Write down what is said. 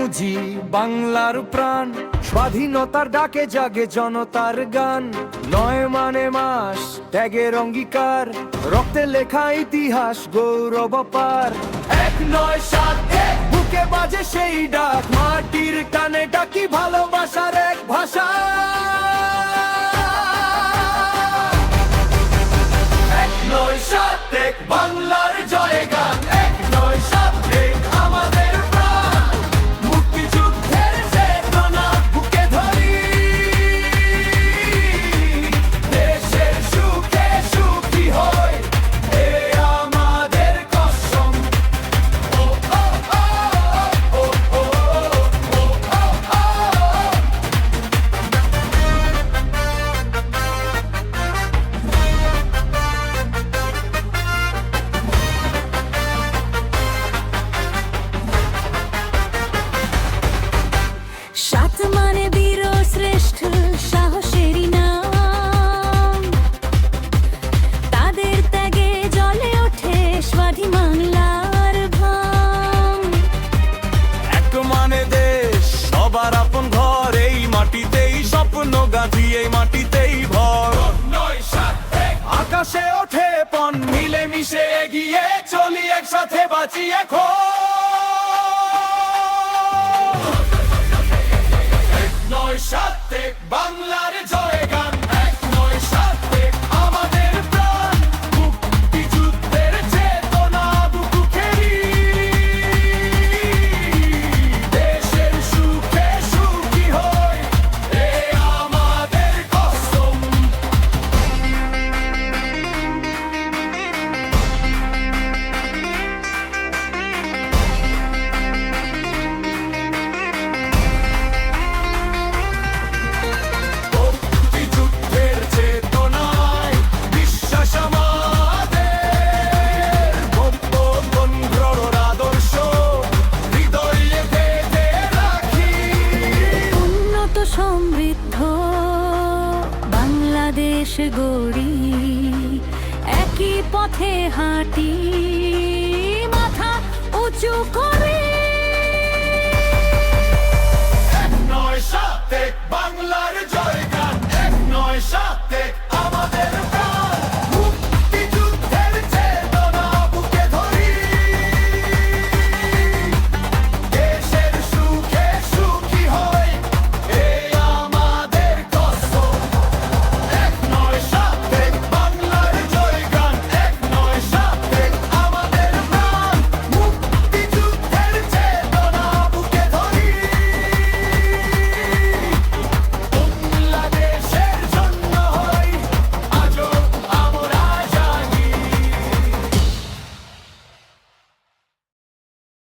মুজি বাংলার প্রাণ, স্বাধীনতার ডাকে জাগে জনতার গান। ৯ মানে মাস ত্যাগের অঙ্গীকার, রক্তে লেখা ইতিহাস গৌরব অপার। ১৯৭১ বুকে বাজে সেই ডাক, মাটির টানে ডাকি ভালোবাসার এক ভাষা। ১৯৭১ বাংলার জয়গান, ১৯৭১ আমাদের প্রাণ, মুক্তিযুদ্ধের চেতনা বুকে ধরি, দেশের সুখে সুখী হই, এ আমাদের কসম। ও ও ও ও ও ও ও ও। সাত মানে বীর শ্রেষ্ঠ সাহসেরই নাম, তাদের ত্যাগে জ্বলে ওঠে স্বাধীন বাংলার ঘাম। ১ মানে দেশ সবার আপন ঘর, এই মাটিতেই স্বপ্ন গাঁথি, এই মাটিতেই ভর। আকাশে ওঠে পণ, মিলে মিশে এগিয়ে চলি, একসাথে বাঁচি এখন। ১৯৭১ বাংলার জয়গান, ১৯৭১ আমাদের প্রাণ, মুক্তিযুদ্ধের চেতনা বুকেরি, দেশের সুখে সুখী হই, এ আমাদের কসম। মুক্তিযুদ্ধের চেতনায় বিশ্বাস আমাদের, বঙ্গবন্ধুর আদর্শ হৃদয়ে বেঁধে রাখি। উন্নত সমৃদ্ধ বাংলাদেশ গড়ি, একই পথে হাঁটি, মাথা উঁচু করে